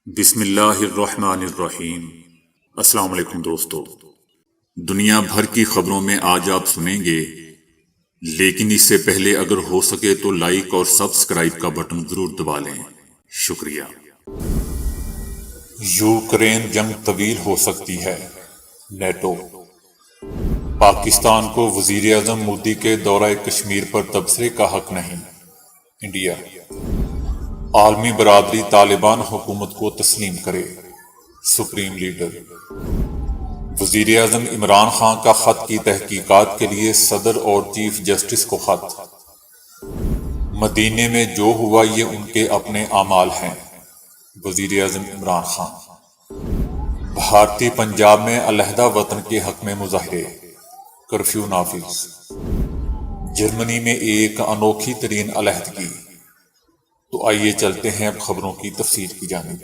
بسم اللہ الرحمن الرحیم۔ السلام علیکم دوستو، دنیا بھر کی خبروں میں آج آپ سنیں گے، لیکن اس سے پہلے اگر ہو سکے تو لائک اور سبسکرائب کا بٹن ضرور دبا لیں۔ شکریہ۔ یوکرین جنگ طویل ہو سکتی ہے، نیٹو۔ پاکستان کو وزیر اعظم مودی کے دورہ کشمیر پر تبصرے کا حق نہیں، انڈیا۔ عالمی برادری طالبان حکومت کو تسلیم کرے، سپریم لیڈر۔ وزیر اعظم عمران خان کا خط کی تحقیقات کے لیے صدر اور چیف جسٹس کو خط۔ مدینے میں جو ہوا یہ ان کے اپنے اعمال ہیں، وزیر اعظم عمران خان۔ بھارتی پنجاب میں علیحدہ وطن کے حق میں مظاہرے، کرفیو نافذ۔ جرمنی میں ایک انوکھی ترین علیحدگی۔ تو آئیے چلتے ہیں اب خبروں کی تفصیل کی جانب۔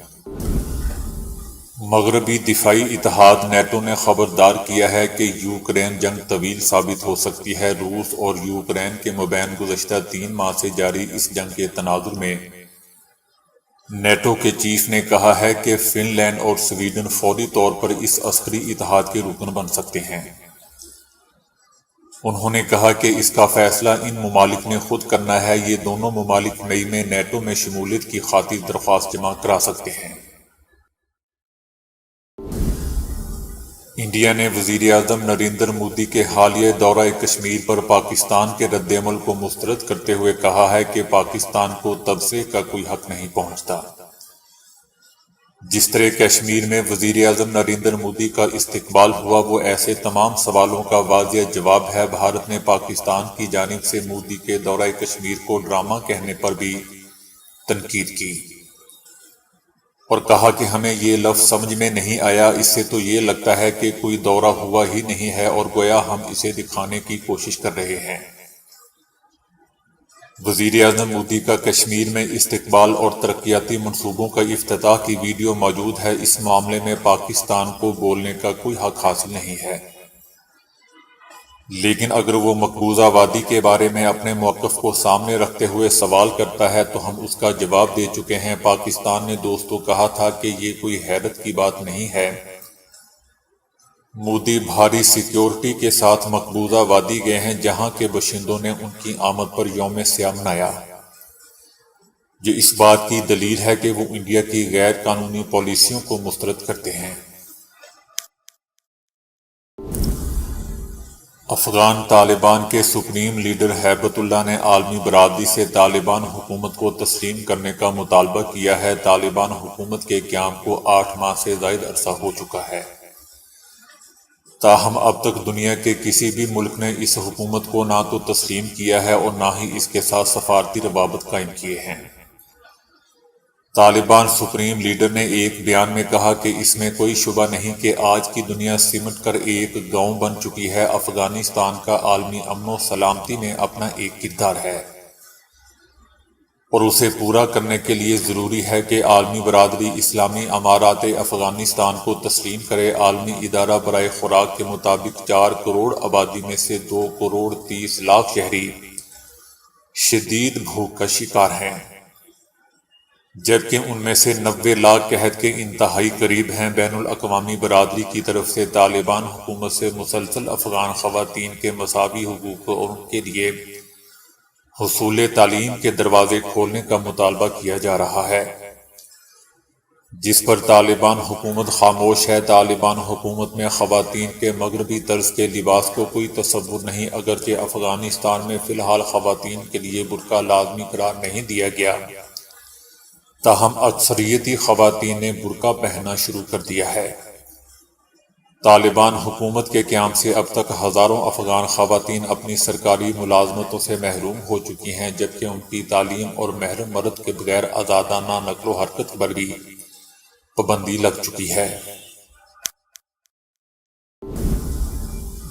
مغربی دفاعی اتحاد نیٹو نے خبردار کیا ہے کہ یوکرین جنگ طویل ثابت ہو سکتی ہے۔ روس اور یوکرین کے مابین گزشتہ 3 ماہ سے جاری اس جنگ کے تناظر میں نیٹو کے چیف نے کہا ہے کہ فن لینڈ اور سویڈن فوری طور پر اس عسکری اتحاد کے رکن بن سکتے ہیں۔ انہوں نے کہا کہ اس کا فیصلہ ان ممالک نے خود کرنا ہے۔ یہ دونوں ممالک مئی میں نیٹو میں شمولیت کی خاطر درخواست جمع کرا سکتے ہیں۔ انڈیا نے وزیر اعظم نریندر مودی کے حالیہ دورہ کشمیر پر پاکستان کے رد عمل کو مسترد کرتے ہوئے کہا ہے کہ پاکستان کو تبصرے کا کوئی حق نہیں پہنچتا۔ جس طرح کشمیر میں وزیر اعظم نریندر مودی کا استقبال ہوا وہ ایسے تمام سوالوں کا واضح جواب ہے۔ بھارت نے پاکستان کی جانب سے مودی کے دورہ کشمیر کو ڈرامہ کہنے پر بھی تنقید کی اور کہا کہ ہمیں یہ لفظ سمجھ میں نہیں آیا، اس سے تو یہ لگتا ہے کہ کوئی دورہ ہوا ہی نہیں ہے اور گویا ہم اسے دکھانے کی کوشش کر رہے ہیں۔ وزیر اعظم مودی کا کشمیر میں استقبال اور ترقیاتی منصوبوں کا افتتاح کی ویڈیو موجود ہے۔ اس معاملے میں پاکستان کو بولنے کا کوئی حق حاصل نہیں ہے، لیکن اگر وہ مقبوضہ وادی کے بارے میں اپنے موقف کو سامنے رکھتے ہوئے سوال کرتا ہے تو ہم اس کا جواب دے چکے ہیں۔ پاکستان نے دوستوں کہا تھا کہ یہ کوئی حیرت کی بات نہیں ہے۔ مودی بھاری سیکیورٹی کے ساتھ مقبوضہ وادی گئے ہیں جہاں کے باشندوں نے ان کی آمد پر یوم سیاہ منایا۔ یہ اس بات کی دلیل ہے کہ وہ انڈیا کی غیر قانونی پالیسیوں کو مسترد کرتے ہیں۔ افغان طالبان کے سپریم لیڈر ہیبت اللہ نے عالمی برادری سے طالبان حکومت کو تسلیم کرنے کا مطالبہ کیا ہے۔ طالبان حکومت کے قیام کو 8 ماہ سے زائد عرصہ ہو چکا ہے، تاہم اب تک دنیا کے کسی بھی ملک نے اس حکومت کو نہ تو تسلیم کیا ہے اور نہ ہی اس کے ساتھ سفارتی روابط قائم کیے ہیں۔ طالبان سپریم لیڈر نے ایک بیان میں کہا کہ اس میں کوئی شبہ نہیں کہ آج کی دنیا سمٹ کر ایک گاؤں بن چکی ہے۔ افغانستان کا عالمی امن و سلامتی میں اپنا ایک کردار ہے اور اسے پورا کرنے کے لیے ضروری ہے کہ عالمی برادری اسلامی امارات افغانستان کو تسلیم کرے۔ عالمی ادارہ برائے خوراک کے مطابق 4 کروڑ آبادی میں سے 2 کروڑ 30 لاکھ شہری شدید بھوک کا شکار ہیں، جبکہ ان میں سے 90 لاکھ قحط کے انتہائی قریب ہیں۔ بین الاقوامی برادری کی طرف سے طالبان حکومت سے مسلسل افغان خواتین کے مساوی حقوق اور ان کے لیے حصول تعلیم کے دروازے کھولنے کا مطالبہ کیا جا رہا ہے، جس پر طالبان حکومت خاموش ہے۔ طالبان حکومت میں خواتین کے مغربی طرز کے لباس کو کوئی تصور نہیں، اگرچہ افغانستان میں فی الحال خواتین کے لیے برقع لازمی قرار نہیں دیا گیا، تاہم اکثریتی خواتین نے برقع پہننا شروع کر دیا ہے۔ طالبان حکومت کے قیام سے اب تک ہزاروں افغان خواتین اپنی سرکاری ملازمتوں سے محروم ہو چکی ہیں، جبکہ ان کی تعلیم اور محرم مرد کے بغیر آزادانہ نقل و حرکت پر بھی پابندی لگ چکی ہے۔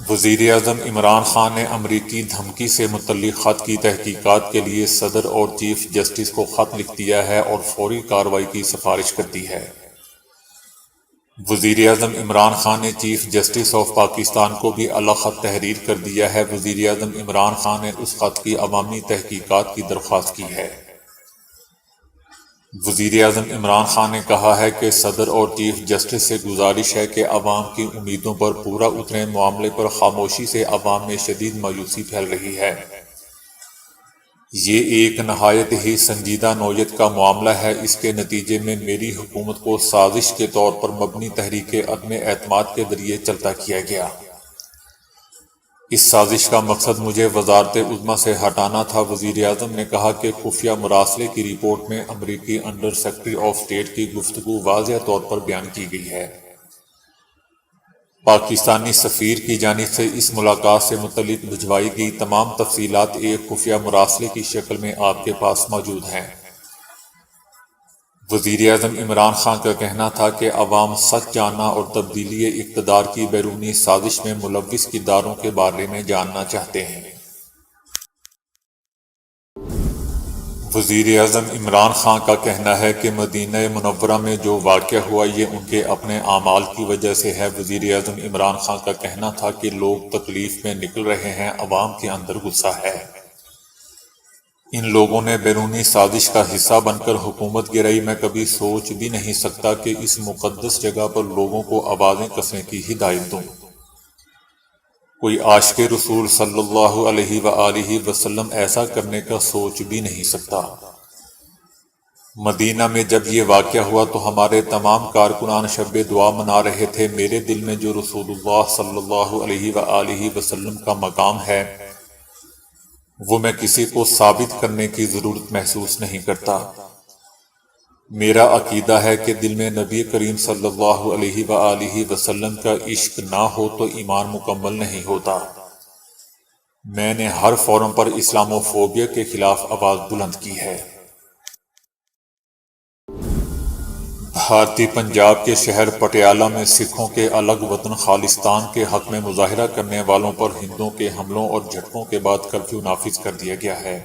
وزیر اعظم عمران خان نے امریکی دھمکی سے متعلق خط کی تحقیقات کے لیے صدر اور چیف جسٹس کو خط لکھ دیا ہے اور فوری کارروائی کی سفارش کر دی ہے۔ وزیر اعظم عمران خان نے چیف جسٹس آف پاکستان کو بھی الگ خط تحریر کر دیا ہے۔ وزیر اعظم عمران خان نے اس خط کی عوامی تحقیقات کی درخواست کی ہے۔ وزیر اعظم عمران خان نے کہا ہے کہ صدر اور چیف جسٹس سے گزارش ہے کہ عوام کی امیدوں پر پورا اتریں، معاملے پر خاموشی سے عوام میں شدید مایوسی پھیل رہی ہے۔ یہ ایک نہایت ہی سنجیدہ نوعیت کا معاملہ ہے، اس کے نتیجے میں میری حکومت کو سازش کے طور پر مبنی تحریک عدم اعتماد کے ذریعے چلتا کیا گیا۔ اس سازش کا مقصد مجھے وزارت عظمیٰ سے ہٹانا تھا۔ وزیر اعظم نے کہا کہ خفیہ مراسلے کی رپورٹ میں امریکی انڈر سیکرٹری آف اسٹیٹ کی گفتگو واضح طور پر بیان کی گئی ہے۔ پاکستانی سفیر کی جانب سے اس ملاقات سے متعلق بھجوائی گئی تمام تفصیلات ایک خفیہ مراسلے کی شکل میں آپ کے پاس موجود ہیں۔ وزیر اعظم عمران خان کا کہنا تھا کہ عوام سچ جاننا اور تبدیلی اقتدار کی بیرونی سازش میں ملوث کرداروں کے بارے میں جاننا چاہتے ہیں۔ وزیر اعظم عمران خان کا کہنا ہے کہ مدینہ منورہ میں جو واقعہ ہوا یہ ان کے اپنے اعمال کی وجہ سے ہے۔ وزیر اعظم عمران خان کا کہنا تھا کہ لوگ تکلیف میں نکل رہے ہیں، عوام کے اندر غصہ ہے۔ ان لوگوں نے بیرونی سازش کا حصہ بن کر حکومت گرائی۔ میں کبھی سوچ بھی نہیں سکتا کہ اس مقدس جگہ پر لوگوں کو آوازیں کسنے کی ہدایت دوں۔ کوئی عاشق رسول صلی اللہ علیہ وآلہ وسلم ایسا کرنے کا سوچ بھی نہیں سکتا۔ مدینہ میں جب یہ واقعہ ہوا تو ہمارے تمام کارکنان شب دعا منا رہے تھے۔ میرے دل میں جو رسول اللہ صلی اللہ علیہ وآلہ وسلم کا مقام ہے وہ میں کسی کو ثابت کرنے کی ضرورت محسوس نہیں کرتا۔ میرا عقیدہ ہے کہ دل میں نبی کریم صلی اللہ علیہ وآلہ وسلم کا عشق نہ ہو تو ایمان مکمل نہیں ہوتا۔ میں نے ہر فورم پر اسلاموفوبیا کے خلاف آواز بلند کی ہے۔ بھارتی پنجاب کے شہر پٹیالہ میں سکھوں کے الگ وطن خالصتان کے حق میں مظاہرہ کرنے والوں پر ہندوؤں کے حملوں اور جھٹکوں کے بعد کرفیو نافذ کر دیا گیا ہے۔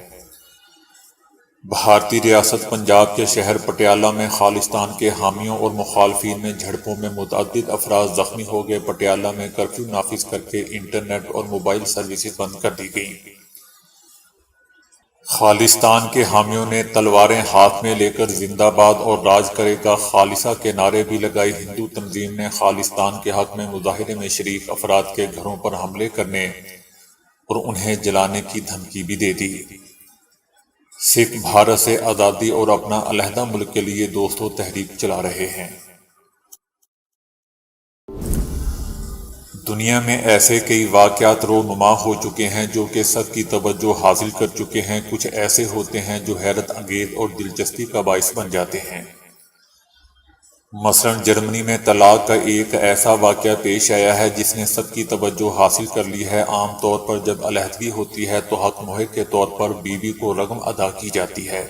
بھارتی ریاست پنجاب کے شہر پٹیالہ میں خالصتان کے حامیوں اور مخالفین میں جھڑپوں میں متعدد افراد زخمی ہو گئے۔ پٹیالہ میں کرفیو نافذ کر کے انٹرنیٹ اور موبائل سروسز بند کر دی گئیں۔ خالصتان کے حامیوں نے تلواریں ہاتھ میں لے کر زندہ باد اور راج کرے گا خالصہ کے نعرے بھی لگائے۔ ہندو تنظیم نے خالصتان کے حق میں مظاہرے میں شریک افراد کے گھروں پر حملے کرنے اور انہیں جلانے کی دھمکی بھی دے دی۔ سکھ بھارت سے آزادی اور اپنا علیحدہ ملک کے لیے دوستو تحریک چلا رہے ہیں۔ دنیا میں ایسے کئی واقعات رونما ہو چکے ہیں جو کہ سب کی توجہ حاصل کر چکے ہیں۔ کچھ ایسے ہوتے ہیں جو حیرت انگیز اور دلچسپی کا باعث بن جاتے ہیں۔ مثلاً جرمنی میں طلاق کا ایک ایسا واقعہ پیش آیا ہے جس نے سب کی توجہ حاصل کر لی ہے۔ عام طور پر جب علیحدگی ہوتی ہے تو حق مہر کے طور پر بیوی کو رقم ادا کی جاتی ہے،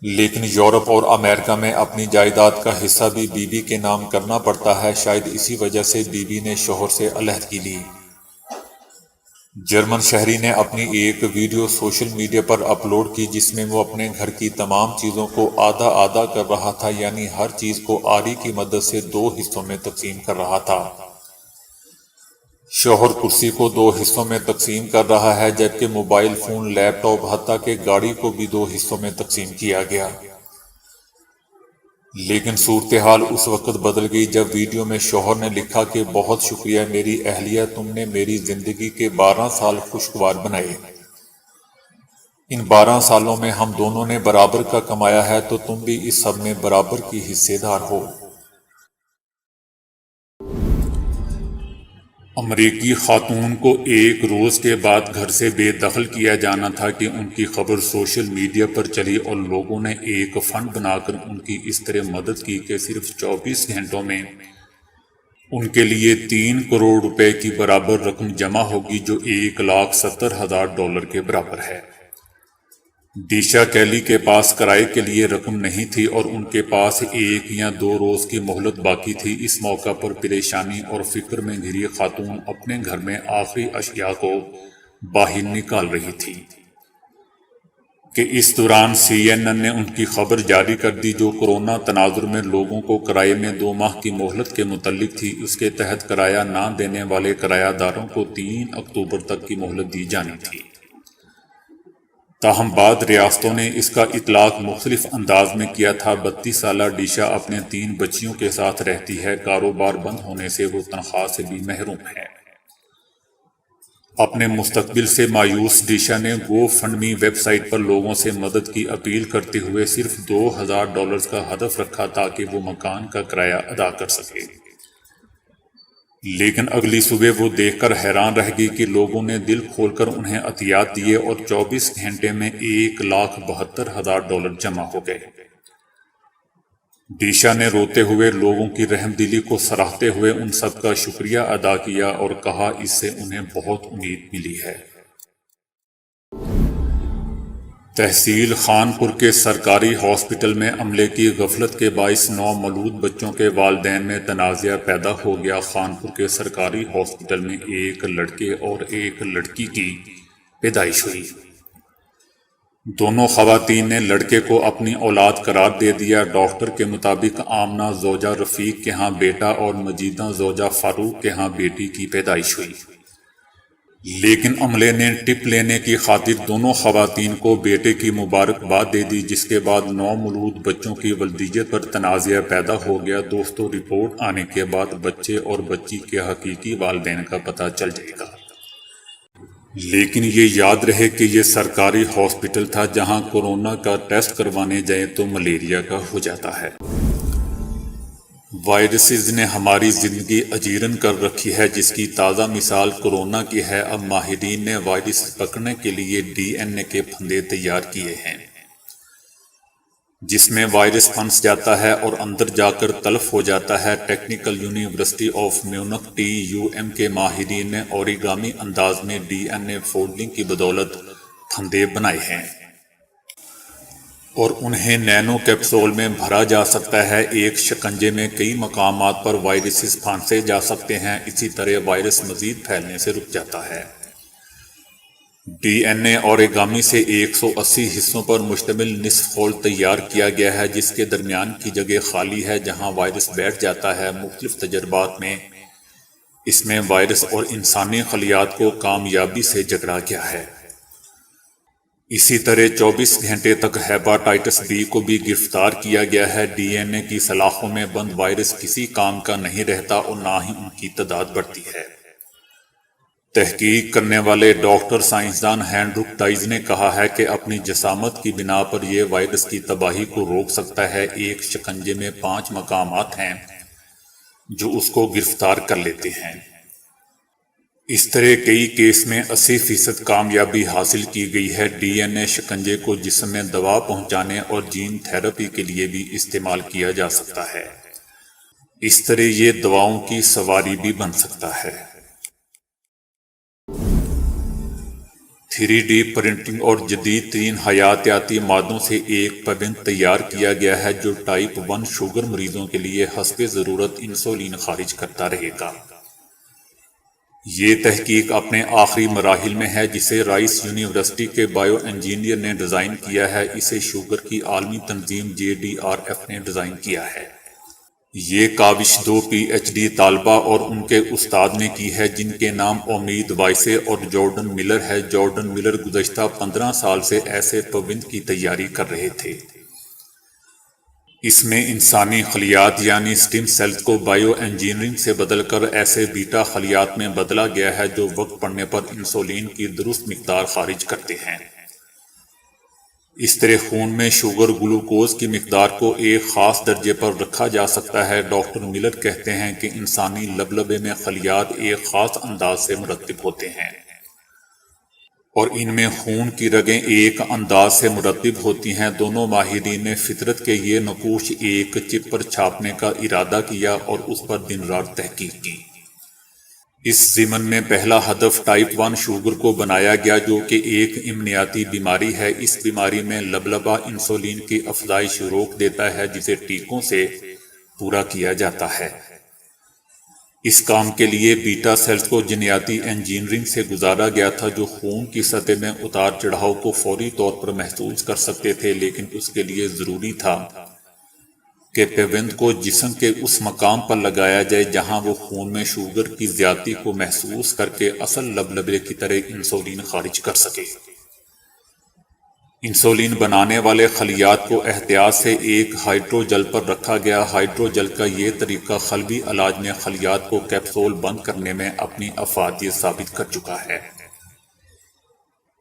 لیکن یورپ اور امریکہ میں اپنی جائیداد کا حصہ بھی بیوی کے نام کرنا پڑتا ہے۔ شاید اسی وجہ سے بیوی نے شوہر سے علیحدگی لی۔ جرمن شہری نے اپنی ایک ویڈیو سوشل میڈیا پر اپلوڈ کی جس میں وہ اپنے گھر کی تمام چیزوں کو آدھا آدھا کر رہا تھا، یعنی ہر چیز کو آری کی مدد سے 2 حصوں میں تقسیم کر رہا تھا۔ شوہر کرسی کو 2 حصوں میں تقسیم کر رہا ہے، جبکہ موبائل فون، لیپ ٹاپ، حتیٰ کہ گاڑی کو بھی 2 حصوں میں تقسیم کیا گیا۔ لیکن صورتحال اس وقت بدل گئی جب ویڈیو میں شوہر نے لکھا کہ بہت شکریہ میری اہلیہ، تم نے میری زندگی کے 12 سال خوشگوار بنائے۔ ان 12 سالوں میں ہم دونوں نے برابر کا کمایا ہے، تو تم بھی اس سب میں برابر کی حصے دار ہو۔ امریکی خاتون کو 1 روز کے بعد گھر سے بے دخل کیا جانا تھا کہ ان کی خبر سوشل میڈیا پر چلی اور لوگوں نے ایک فنڈ بنا کر ان کی اس طرح مدد کی کہ صرف 24 گھنٹوں میں ان کے لیے 3 کروڑ روپے کی برابر رقم جمع ہوگی، جو $1,70,000 کے برابر ہے۔ ڈیشا کیلی کے پاس کرائے کے لیے رقم نہیں تھی اور ان کے پاس 1 یا 2 روز کی مہلت باقی تھی۔ اس موقع پر پریشانی اور فکر میں گھری خاتون اپنے گھر میں آخری اشیاء کو باہر نکال رہی تھی کہ اس دوران CNN نے ان کی خبر جاری کر دی جو کورونا تناظر میں لوگوں کو کرائے میں 2 ماہ کی مہلت کے متعلق تھی۔ اس کے تحت کرایہ نہ دینے والے کرایہ داروں کو 3 اکتوبر تک کی مہلت دی جانی تھی۔ تاہم بعد ریاستوں نے اس کا اطلاق مختلف انداز میں کیا تھا۔ 32 سالہ ڈیشا اپنے 3 بچیوں کے ساتھ رہتی ہے۔ کاروبار بند ہونے سے وہ تنخواہ سے بھی محروم ہے۔ اپنے مستقبل سے مایوس ڈیشا نے گو فنڈ می ویب سائٹ پر لوگوں سے مدد کی اپیل کرتے ہوئے صرف $2000 کا ہدف رکھا تاکہ وہ مکان کا کرایہ ادا کر سکے، لیکن اگلی صبح وہ دیکھ کر حیران رہ گئی کہ لوگوں نے دل کھول کر انہیں عطیات دیے اور 24 گھنٹے میں $1,72,000 جمع ہو گئے۔ ڈیشا نے روتے ہوئے لوگوں کی رحم دلی کو سراہتے ہوئے ان سب کا شکریہ ادا کیا اور کہا اس سے انہیں بہت امید ملی ہے۔ تحصیل خانپور کے سرکاری ہاسپٹل میں عملے کی غفلت کے باعث 9 مولود بچوں کے والدین میں تنازعہ پیدا ہو گیا۔ خانپور کے سرکاری ہاسپٹل میں ایک لڑکے اور ایک لڑکی کی پیدائش ہوئی۔ دونوں خواتین نے لڑکے کو اپنی اولاد قرار دے دیا۔ ڈاکٹر کے مطابق آمنہ زوجہ رفیق کے ہاں بیٹا اور مجیدہ زوجہ فاروق کے ہاں بیٹی کی پیدائش ہوئی، لیکن عملے نے ٹپ لینے کی خاطر دونوں خواتین کو بیٹے کی مبارکباد دے دی، جس کے بعد 9 مولود بچوں کی ولدیت پر تنازعہ پیدا ہو گیا۔ دوستو، رپورٹ آنے کے بعد بچے اور بچی کے حقیقی والدین کا پتہ چل جائے گا، لیکن یہ یاد رہے کہ یہ سرکاری ہاسپٹل تھا جہاں کورونا کا ٹیسٹ کروانے جائیں تو ملیریا کا ہو جاتا ہے۔ وائرسز نے ہماری زندگی اجیرن کر رکھی ہے، جس کی تازہ مثال کورونا کی ہے۔ اب ماہرین نے وائرس پکڑنے کے لیے DNA کے پھندے تیار کیے ہیں، جس میں وائرس پھنس جاتا ہے اور اندر جا کر تلف ہو جاتا ہے۔ Technical university of Munich TUM کے ماہرین نے اوریگامی انداز میں DNA فولڈنگ کی بدولت پھندے بنائے ہیں اور انہیں نینو کیپسول میں بھرا جا سکتا ہے۔ ایک شکنجے میں کئی مقامات پر وائرسز پھانسے جا سکتے ہیں، اسی طرح وائرس مزید پھیلنے سے رک جاتا ہے۔ DNA اوریگامی سے 180 حصوں پر مشتمل نصف فولڈ تیار کیا گیا ہے، جس کے درمیان کی جگہ خالی ہے جہاں وائرس بیٹھ جاتا ہے۔ مختلف تجربات میں اس میں وائرس اور انسانی خلیات کو کامیابی سے جکڑا گیا ہے۔ اسی طرح 24 گھنٹے تک ہیپاٹائٹس B کو بھی گرفتار کیا گیا ہے۔ DNA کی سلاخوں میں بند وائرس کسی کام کا نہیں رہتا اور نہ ہی ان کی تعداد بڑھتی ہے۔ تحقیق کرنے والے ڈاکٹر سائنسدان ہینڈرک ٹائز نے کہا ہے کہ اپنی جسامت کی بنا پر یہ وائرس کی تباہی کو روک سکتا ہے۔ ایک شکنجے میں 5 مقامات ہیں جو اس کو گرفتار کر لیتے ہیں۔ اس طرح کئی کیس میں 80% کامیابی حاصل کی گئی ہے۔ DNA شکنجے کو جسم میں دوا پہنچانے اور جین تھراپی کے لیے بھی استعمال کیا جا سکتا ہے۔ اس طرح یہ دواؤں کی سواری بھی بن سکتا ہے۔ 3D پرنٹنگ اور جدید ترین حیاتیاتی مادوں سے ایک پابند تیار کیا گیا ہے جو ٹائپ 1 شوگر مریضوں کے لیے حسب ضرورت انسولین خارج کرتا رہے گا۔ یہ تحقیق اپنے آخری مراحل میں ہے، جسے رائس یونیورسٹی کے بائیو انجینئر نے ڈیزائن کیا ہے۔ اسے شوگر کی عالمی تنظیم JDRF نے ڈیزائن کیا ہے۔ یہ کاوش 2 PhD طالبہ اور ان کے استاد نے کی ہے، جن کے نام امید وائسے اور جارڈن ملر ہے۔ جارڈن ملر گزشتہ 15 سال سے ایسے پابند کی تیاری کر رہے تھے۔ اس میں انسانی خلیات یعنی سٹیم سیلز کو بائیو انجینئرنگ سے بدل کر ایسے بیٹا خلیات میں بدلا گیا ہے جو وقت پڑنے پر انسولین کی درست مقدار خارج کرتے ہیں۔ اس طرح خون میں شوگر گلوکوز کی مقدار کو ایک خاص درجے پر رکھا جا سکتا ہے۔ ڈاکٹر ملر کہتے ہیں کہ انسانی لبلبے میں خلیات ایک خاص انداز سے مرتب ہوتے ہیں اور ان میں خون کی رگیں ایک انداز سے مرتب ہوتی ہیں۔ دونوں ماہرین نے فطرت کے یہ نقوش ایک چپ پر چھاپنے کا ارادہ کیا اور اس پر دن رات تحقیق کی۔ اس ضمن میں پہلا ہدف ٹائپ 1 شوگر کو بنایا گیا، جو کہ ایک امنیاتی بیماری ہے۔ اس بیماری میں لبلبہ انسولین کی افزائش روک دیتا ہے، جسے ٹیکوں سے پورا کیا جاتا ہے۔ اس کام کے لیے بیٹا سیلز کو جینیاتی انجینئرنگ سے گزارا گیا تھا جو خون کی سطح میں اتار چڑھاؤ کو فوری طور پر محسوس کر سکتے تھے، لیکن اس کے لیے ضروری تھا کہ پیوند کو جسم کے اس مقام پر لگایا جائے جہاں وہ خون میں شوگر کی زیادتی کو محسوس کر کے اصل لبلبے کی طرح انسولین خارج کر سکے۔ انسولین بنانے والے خلیات کو احتیاط سے ایک ہائیڈروجل پر رکھا گیا۔ ہائیڈروجل کا یہ طریقہ قلبی علاج میں خلیات کو کیپسول بند کرنے میں اپنی افادیت ثابت کر چکا ہے۔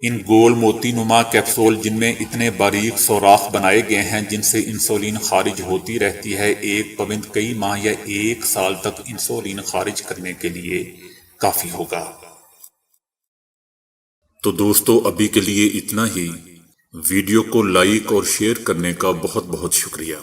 ان گول موتی نما کیپسول جن میں اتنے باریک سوراخ بنائے گئے ہیں جن سے انسولین خارج ہوتی رہتی ہے، ایک پابند کئی ماہ یا ایک سال تک انسولین خارج کرنے کے لیے کافی ہوگا۔ تو دوستو ابھی کے لیے اتنا ہی۔ ویڈیو کو لائک اور شیئر کرنے کا بہت بہت شکریہ۔